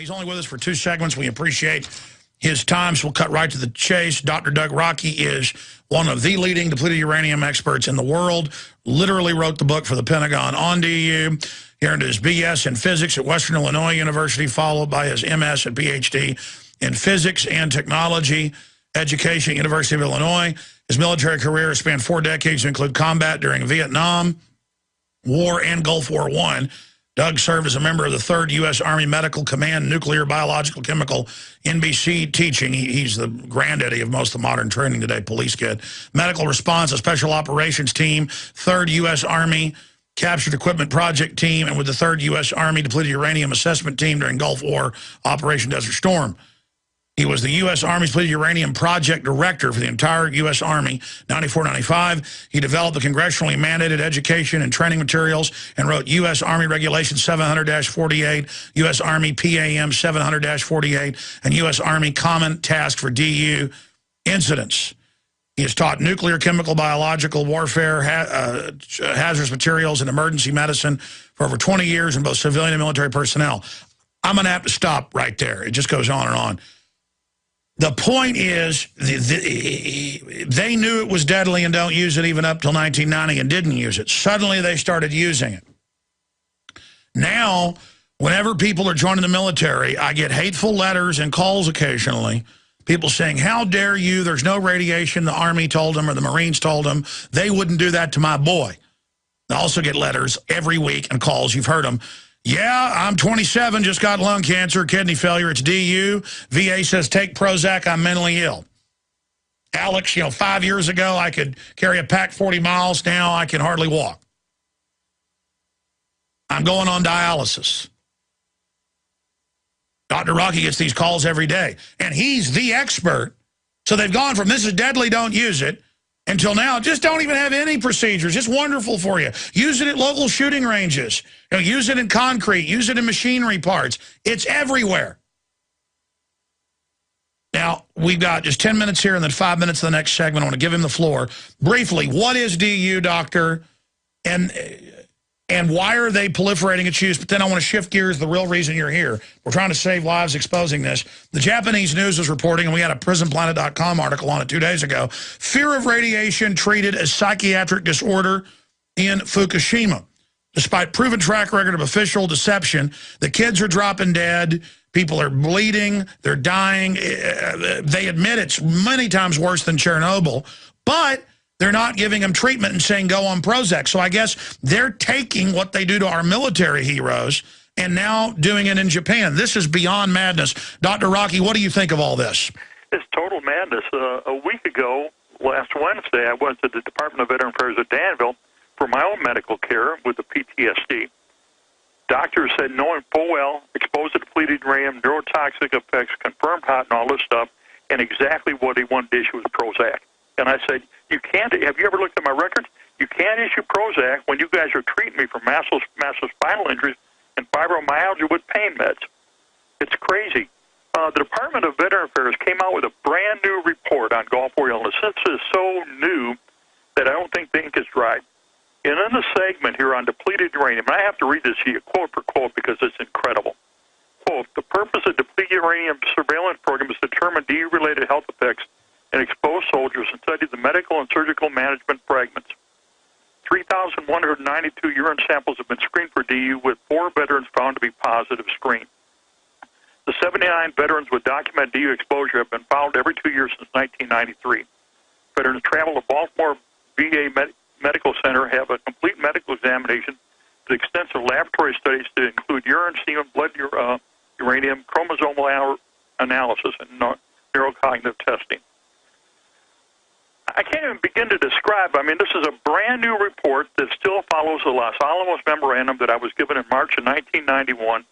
He's only with us for 2 segments. We appreciate his time, so we'll cut right to the chase. Dr. Doug Rokke is one of the leading depleted uranium experts in the world. Literally wrote the book for the Pentagon on DU. He earned his BS in physics at Western Illinois University, followed by his MS and PhD in physics and technology education at University of Illinois. His military career has spanned 4 decades to include combat during Vietnam War and Gulf War I. Doug served as a member of the 3rd U.S. Army Medical Command Nuclear, Biological, Chemical, NBC teaching. He's the granddaddy of most of the modern training today, police kid. Medical Response, a Special Operations Team, 3rd U.S. Army Captured Equipment Project Team, and with the 3rd U.S. Army Depleted Uranium Assessment Team during Gulf War Operation Desert Storm. He was the U.S. Army's Depleted Uranium Project Director for the entire U.S. Army, 94-95. He developed the congressionally mandated education and training materials and wrote U.S. Army Regulation 700-48, U.S. Army PAM 700-48, and U.S. Army Common Task for DU incidents. He has taught nuclear, chemical, biological warfare, hazardous materials, and emergency medicine for over 20 years in both civilian and military personnel. I'm going to have to stop right there. It just goes on and on. The point is, they knew it was deadly and don't use it even up till 1990 and didn't use it. Suddenly they started using it. Now, whenever people are joining the military, I get hateful letters and calls occasionally. People saying, how dare you, there's no radiation, the Army told them or the Marines told them. They wouldn't do that to my boy. I also get letters every week and calls, you've heard them. Yeah, I'm 27, just got lung cancer, kidney failure, it's DU. VA says, take Prozac, I'm mentally ill. Alex, 5 years ago, I could carry a pack 40 miles. Now I can hardly walk. I'm going on dialysis. Dr. Rokke gets these calls every day, and he's the expert. So they've gone from this is deadly, don't use it, until now, just don't even have any procedures. Just wonderful for you. Use it at local shooting ranges. Use it in concrete. Use it in machinery parts. It's everywhere. Now, we've got just 10 minutes here and then 5 minutes in the next segment. I want to give him the floor. Briefly, what is DU, doctor? And why are they proliferating its use? But then I want to shift gears, the real reason you're here. We're trying to save lives exposing this. The Japanese news is reporting, and we had a PrisonPlanet.com article on it 2 days ago, fear of radiation treated as psychiatric disorder in Fukushima. Despite proven track record of official deception, the kids are dropping dead, people are bleeding, they're dying. They admit it's many times worse than Chernobyl, but they're not giving them treatment and saying go on Prozac. So I guess they're taking what they do to our military heroes and now doing it in Japan. This is beyond madness. Dr. Rokke, what do you think of all this? It's total madness. A week ago, last Wednesday, I went to the Department of Veteran Affairs at Danville for my own medical care with the PTSD. Doctors said, knowing full well, exposed to depleted uranium, neurotoxic effects, confirmed hot and all this stuff, and exactly what he wanted to issue was Prozac. And I said, you can't, have you ever looked at my records? You can't issue Prozac when you guys are treating me for massive spinal injuries and fibromyalgia with pain meds. It's crazy. The Department of Veteran Affairs came out with a brand new report on Gulf War illness. This is so new that I don't think the ink is dry. And in the segment here on depleted uranium, and I have to read this to you quote for quote because it's incredible. Quote, the purpose of depleted uranium surveillance program is to determine DU-related health effects and expose soldiers and study the medical and surgical management fragments. 3,192 urine samples have been screened for DU, with 4 veterans found to be positive screen. The 79 veterans with documented DU exposure have been followed every 2 years since 1993. Veterans travel to Baltimore VA Medical Center, have a complete medical examination with extensive laboratory studies to include urine, semen, blood uranium, chromosomal analysis, and neurocognitive testing. I can't even begin to describe. I mean, this is a brand new report that still follows the Los Alamos Memorandum that I was given in March of 1991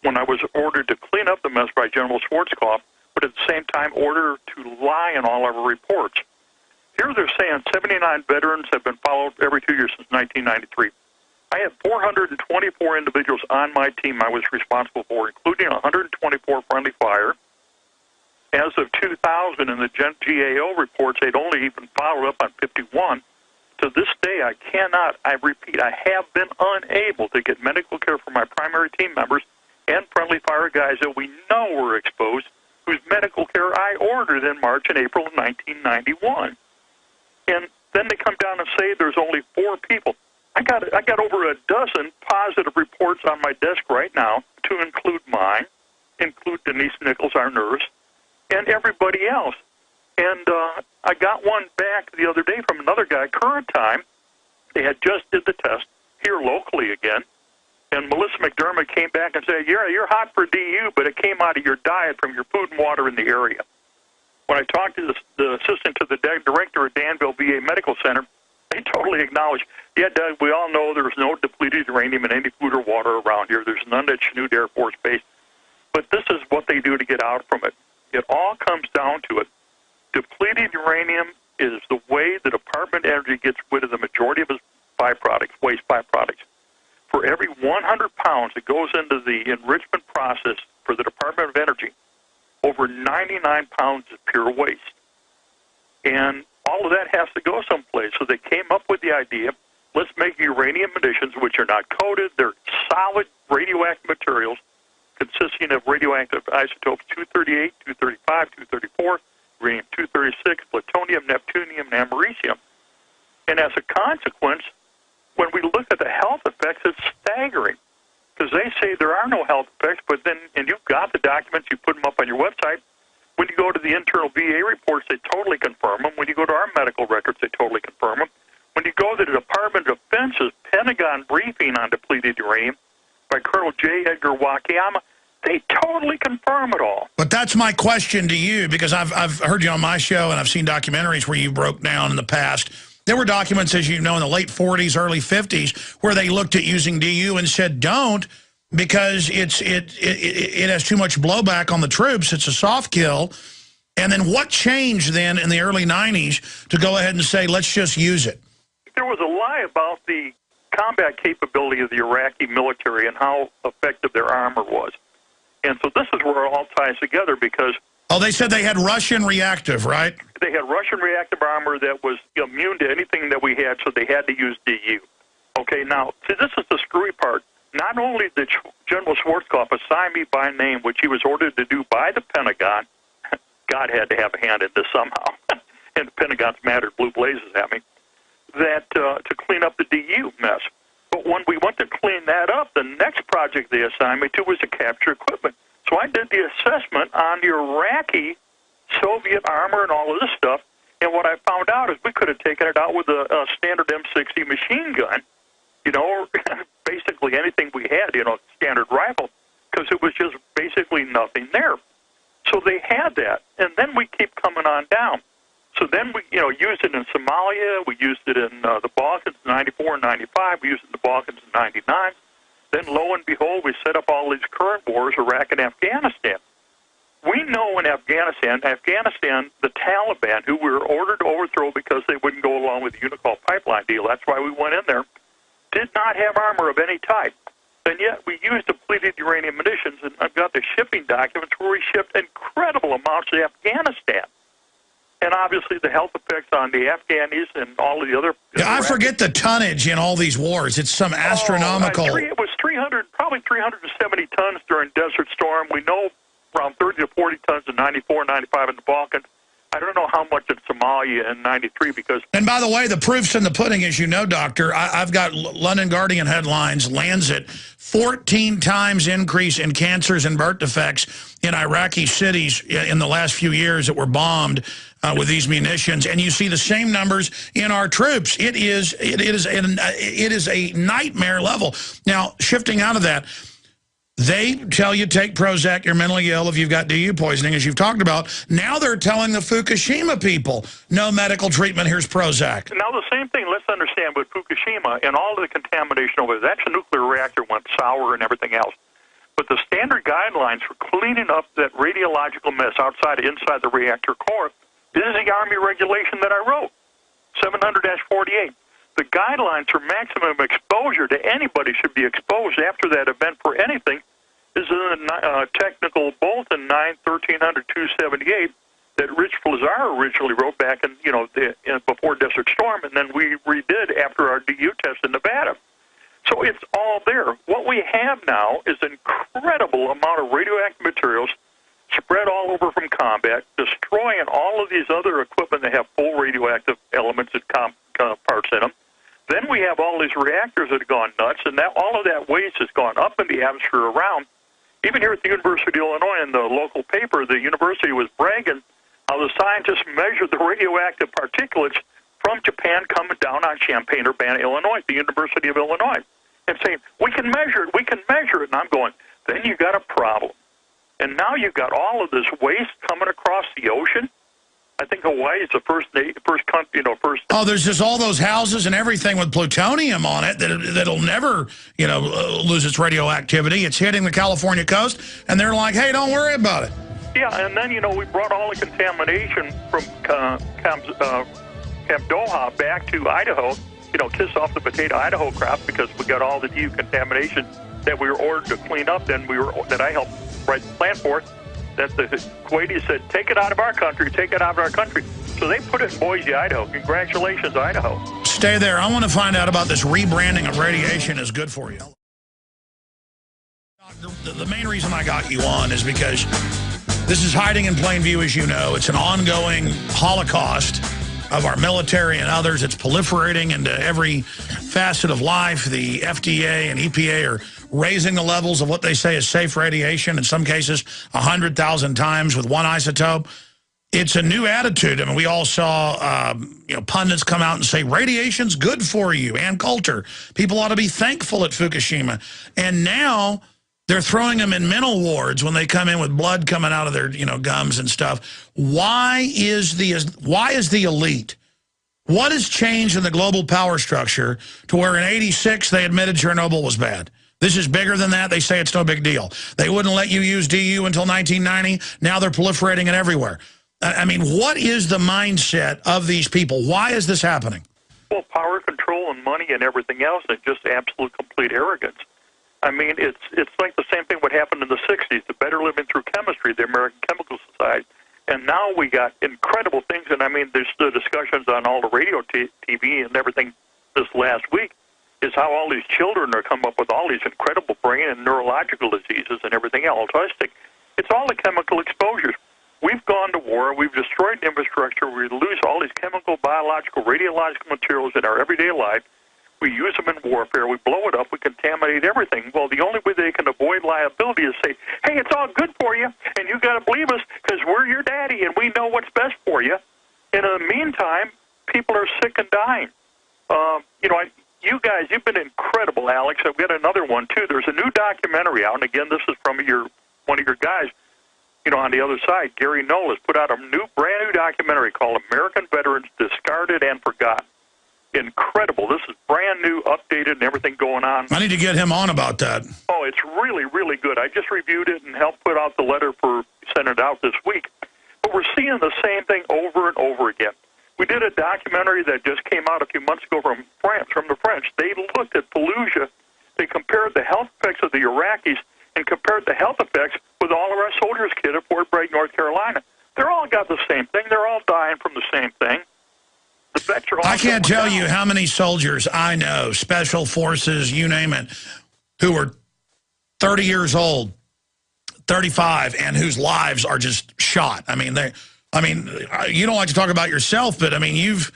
when I was ordered to clean up the mess by General Schwarzkopf, but at the same time ordered to lie in all of our reports. Here they're saying 79 veterans have been followed every 2 years since 1993. I had 424 individuals on my team I was responsible for, including 124 friendly fire. As of 2000, in the GAO reports, they'd only even followed up on 51. To this day, I repeat, I have been unable to get medical care for my primary team members and friendly fire guys that we know were exposed, whose medical care I ordered in March and April of 1991. And then they come down and say there's only 4 people. I got over a dozen positive reports on my desk right now, to include mine, include Denise Nichols, our nurse, and everybody else. And I got one back the other day from another guy, current time. They had just did the test here locally again. And Melissa McDermott came back and said, yeah, you're hot for DU, but it came out of your diet from your food and water in the area. When I talked to the assistant to the director at Danville VA Medical Center, they totally acknowledged, yeah, Doug, we all know there's no depleted uranium in any food or water around here. There's none at Chanute Air Force Base. But this is what they do to get out from it. It all comes down to it. Depleted uranium is the way the Department of Energy gets rid of the majority of its byproducts, waste byproducts. For every 100 pounds that goes into the enrichment process for the Department of Energy, over 99 pounds is pure waste. And all of that has to go someplace. So they came up with the idea, let's make uranium munitions, which are not coated. They're solid radioactive materials consisting of radioactive isotopes 238, 235, 234, uranium-236, plutonium, neptunium, and americium. And as a consequence, when we look at the health effects, it's staggering. Because they say there are no health effects, but then, and you've got the documents, you put them up on your website. When you go to the internal VA reports, they totally confirm them. When you go to our medical records, they totally confirm them. When you go to the Department of Defense's Pentagon briefing on depleted uranium by Colonel J. Edgar Wakayama, they totally confirm it all. But that's my question to you, because I've heard you on my show, and I've seen documentaries where you broke down in the past. There were documents, as you know, in the late 40s, early 50s, where they looked at using DU and said, don't, because it has too much blowback on the troops. It's a soft kill. And then what changed then in the early 90s to go ahead and say, let's just use it? There was a lie about the combat capability of the Iraqi military and how effective their armor was. And so this is where it all ties together, because... Oh, they said they had Russian reactive, right? They had Russian reactive armor that was immune to anything that we had, so they had to use DU. Okay, now, see, this is the screwy part. Not only did General Schwarzkopf assign me by name, which he was ordered to do by the Pentagon, God had to have a hand in this somehow, and the Pentagon's mad at blue blazes at me, that to clean up the DU mess. But when we went to clean that up, the next project they assigned me to was to capture equipment. So I did the assessment on the Iraqi Soviet armor and all of this stuff, and what I found out is we could have taken it out with a standard M60 machine gun, you know, or basically anything we had, you know, standard rifle, because it was just basically nothing there. So they had that, and then we keep coming on down. So then we, you know, used it in Somalia, we used it in the Balkans in 94 and 95, we used it in the Balkans in 99. Then, lo and behold, we set up all these current wars, Iraq and Afghanistan. We know in Afghanistan, the Taliban, who were ordered to overthrow because they wouldn't go along with the Unicol pipeline deal, that's why we went in there, did not have armor of any type. And yet we used depleted uranium munitions, and I've got the shipping documents where we shipped incredible amounts to Afghanistan. And obviously the health effects on the Afghanis and all of the other... Yeah, I forget the tonnage in all these wars. It's some astronomical... It was probably 370 tons during Desert Storm. We know around 30 to 40 tons in 94, 95 in the Balkans. I don't know how much in Somalia in 93 because... And by the way, the proof's in the pudding, as you know, Doctor. I've got London Guardian headlines, Lancet, 14 times increase in cancers and birth defects in Iraqi cities in the last few years that were bombed with these munitions. And you see the same numbers in our troops. It is a nightmare level. Now, shifting out of that, they tell you take Prozac, you're mentally ill if you've got DU poisoning, as you've talked about. Now they're telling the Fukushima people, no medical treatment, here's Prozac. Now the same thing, let's understand with Fukushima and all of the contamination over there, that's a nuclear reactor went sour and everything else. But the standard guidelines for cleaning up that radiological mess outside and inside the reactor core, this is the Army regulation that I wrote, 700-48. The guidelines for maximum exposure to anybody should be exposed after that event for anything is in the technical bulletin 9-1300-278 that Rich Flazar originally wrote back in, before Desert Storm, and then we redid after our DU test in Nevada. So it's all there. What we have now is an incredible amount of radioactive materials spread all over from combat, destroying all of these other equipment that have full radioactive elements and parts in them. Then we have all these reactors that have gone nuts, and that all of that waste has gone up in the atmosphere around. Even here at the University of Illinois, in the local paper, the university was bragging how the scientists measured the radioactive particulates from Japan coming down on Champaign-Urbana, Illinois, the University of Illinois, and saying, we can measure it, we can measure it. And I'm going, then you got a problem. And now you've got all of this waste coming across the ocean. I think Hawaii is the first country, Oh, there's just all those houses and everything with plutonium on it that'll never, lose its radioactivity. It's hitting the California coast, and they're like, hey, don't worry about it. Yeah, and then, we brought all the contamination from Camp Doha back to Idaho, kiss off the potato Idaho crop, because we got all the decontamination that we were ordered to clean up, that I helped write the plan for, that the Kuwaitis said, take it out of our country, take it out of our country. So they put it in Boise, Idaho. Congratulations, Idaho. Stay there. I want to find out about this rebranding of radiation is good for you. The main reason I got you on is because this is hiding in plain view, as you know. It's an ongoing holocaust of our military and others. It's proliferating into every facet of life. The FDA and EPA are raising the levels of what they say is safe radiation, in some cases 100,000 times with one isotope. It's a new attitude. I mean, we all saw pundits come out and say radiation's good for you. Ann Coulter. People ought to be thankful at Fukushima. And now they're throwing them in mental wards when they come in with blood coming out of their gums and stuff. Why is the elite? What has changed in the global power structure to where in '86 they admitted Chernobyl was bad? This is bigger than that. They say it's no big deal. They wouldn't let you use DU until 1990. Now they're proliferating it everywhere. I mean, what is the mindset of these people? Why is this happening? Well, power control and money and everything else, and just absolute complete arrogance. I mean, it's like the same thing what happened in the 60s, the Better Living Through Chemistry, the American Chemical Society. And now we got incredible things, and I mean, there's the discussions on all the radio TV and everything this last week, is how all these children are coming up with all these incredible brain and neurological diseases and everything else. It's all the chemical exposures. We've gone to war. We've destroyed the infrastructure. We lose all these chemical, biological, radiological materials in our everyday life. We use them in warfare. We blow it up. We contaminate everything. Well, the only way they can avoid liability is say, hey, it's all good for you, and you got to believe us because we're your daddy, and we know what's best for you. And in the meantime, people are sick and dying. You guys, you've been incredible, Alex. I've got another one, too. There's a new documentary out, and again, this is from one of your guys, on the other side. Gary Knoll has put out a brand new documentary called American Veterans Discarded and Forgotten. Incredible. This is brand new, updated, and everything going on. I need to get him on about that. Oh, it's really, really good. I just reviewed it and helped put out the letter for sending it out this week. But we're seeing the same thing over and over again. We did a documentary that just came out a few months ago from France, from the French. They looked at Fallujah. They compared the health effects of the Iraqis and compared the health effects with all of our soldiers kit at Fort Bragg, North Carolina. They're all got the same thing. They're all dying from the same thing. The vets are all I can't tell you how many soldiers I know, special forces, you name it, who are 30 years old, 35, and whose lives are just shot. I mean, you don't like to talk about yourself, but I mean, you've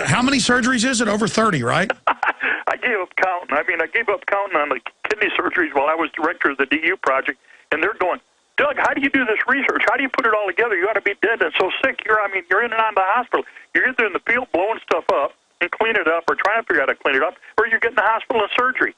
how many surgeries is it? Over 30, right? I gave up counting. I gave up counting on the kidney surgeries while I was director of the DU project, and they're going, Doug, how do you do this research? How do you put it all together? You ought to be dead and so sick. You're in and out of the hospital. You're either in the field blowing stuff up and clean it up or trying to figure out how to clean it up, or you're getting the hospital and surgery.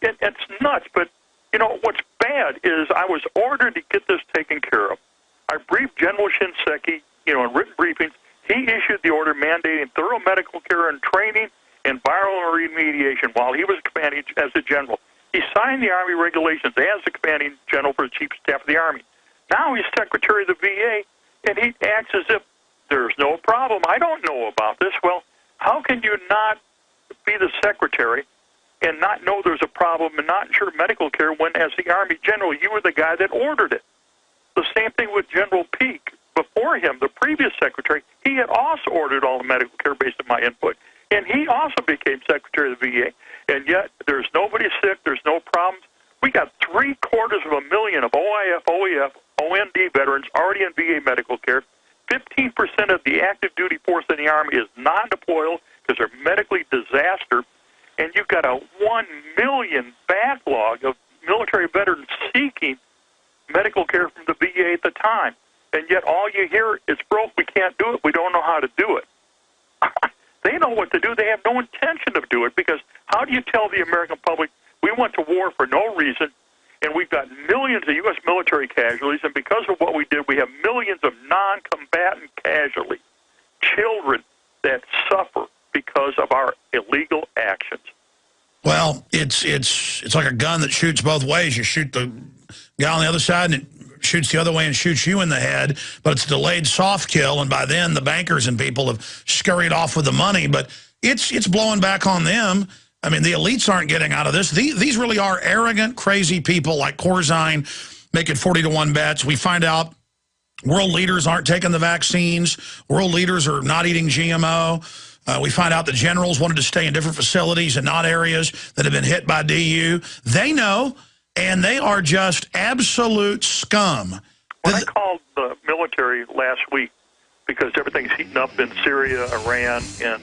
It's nuts, but, what's bad is I was ordered to get this taken care of. I briefed General Shinseki, in written briefings. He issued the order mandating thorough medical care and training and viral remediation while he was commanding as a general. He signed the Army regulations as the commanding general for the Chief of Staff of the Army. Now he's Secretary of the VA, and he acts as if there's no problem. I don't know about this. Well, how can you not be the Secretary and not know there's a problem and not ensure medical care when, as the Army General, you were the guy that ordered it? The same thing with General Peake. Before him, the previous Secretary, he had also ordered all the medical care based on my input. And he also became Secretary of the VA. And yet there's nobody sick, there's no problems. We got 750,000 of OIF, OEF, OND veterans already in VA medical care. 15% of the active duty force in the Army is non-deployable because they're medically disaster. And you've got a 1 million backlog of military veterans seeking medical care from the VA at the time. And yet all you hear is broke, we can't do it, we don't know how to do it. They know what to do. They have no intention of doing it, because how do you tell the American public we went to war for no reason, and we've got millions of U.S. military casualties, and because of what we did, we have millions of non-combatant casualties, children that suffer because of our illegal actions. Well, it's like a gun that shoots both ways. You shoot the guy on the other side, and it shoots the other way and shoots you in the head, but it's delayed soft kill, and by then the bankers and people have scurried off with the money, but it's blowing back on them. I mean, the elites aren't getting out of this. These really are arrogant, crazy people like Corzine making 40-to-1 bets. We find out world leaders aren't taking the vaccines. World leaders are not eating GMO. We find out the generals wanted to stay in different facilities and not areas that have been hit by DU. They know, and they are just absolute scum. When I called the military last week, because everything's heating up in Syria, Iran, and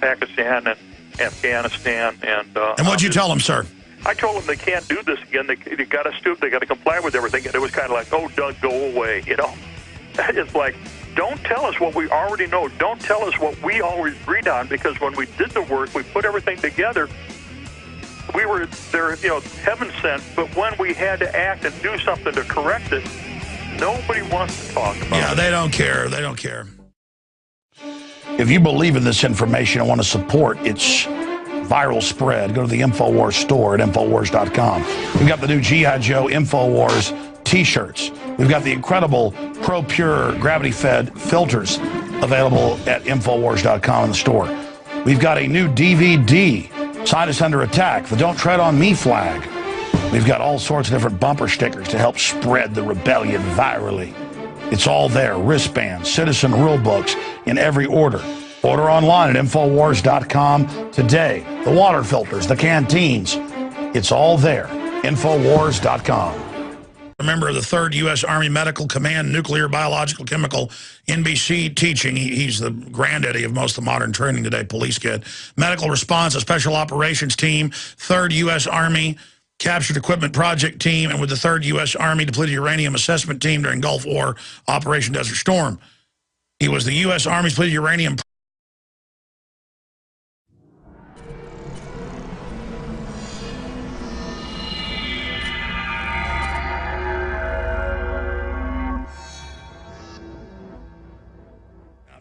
Pakistan and Afghanistan, and what'd you tell them, sir? I told them they can't do this again. They got to stoop. They got to comply with everything. And it was kind of like, oh, Doug, go away. It's like, don't tell us what we already know. Don't tell us what we always agreed on, because when we did the work, we put everything together. We were there, heaven sent. But when we had to act and do something to correct it, nobody wants to talk about it. Yeah, they don't care. They don't care. If you believe in this information and want to support its viral spread, go to the InfoWars store at InfoWars.com. We've got the new G.I. Joe InfoWars T-shirts. We've got the incredible Pro Pure gravity-fed filters available at InfoWars.com in the store. We've got a new DVD, Scientists Under Attack, the Don't Tread on Me flag. We've got all sorts of different bumper stickers to help spread the rebellion virally. It's all there. Wristbands, citizen rule books in every order. Order online at Infowars.com today. The water filters, the canteens. It's all there. Infowars.com. A member of the 3rd U.S. Army Medical Command Nuclear, Biological, Chemical, NBC teaching. He's the granddaddy of most of the modern training today, police kid. Medical response, a special operations team, 3rd U.S. Army Captured Equipment Project Team, and with the 3rd U.S. Army Depleted Uranium Assessment Team during Gulf War Operation Desert Storm. He was the U.S. Army's Depleted Uranium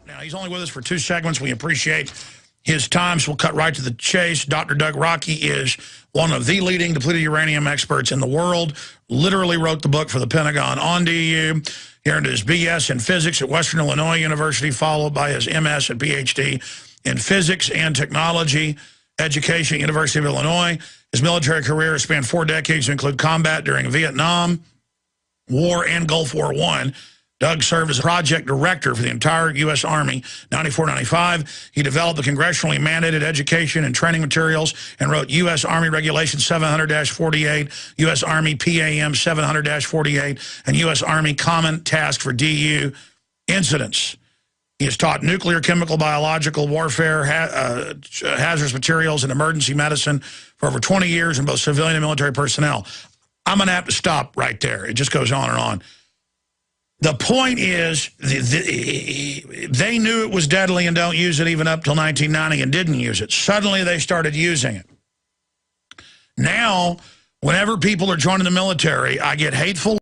Now, he's only with us for 2 segments. We appreciate his time, so we'll cut right to the chase. Dr. Doug Rokke is one of the leading depleted uranium experts in the world, literally wrote the book for the Pentagon on DU. He earned his BS in physics at Western Illinois University, followed by his MS and PhD in physics and technology education at University of Illinois. His military career has spanned 4 decades to include combat during Vietnam War and Gulf War I. Doug served as project director for the entire U.S. Army, 94-95. He developed the congressionally mandated education and training materials and wrote U.S. Army Regulation 700-48, U.S. Army PAM 700-48, and U.S. Army Common Task for DU incidents. He has taught nuclear, chemical, biological warfare, hazardous materials, and emergency medicine for over 20 years in both civilian and military personnel. I'm going to have to stop right there. It just goes on and on. The point is, they knew it was deadly and don't use it even up till 1990 and didn't use it. Suddenly they started using it. Now, whenever people are joining the military, I get hateful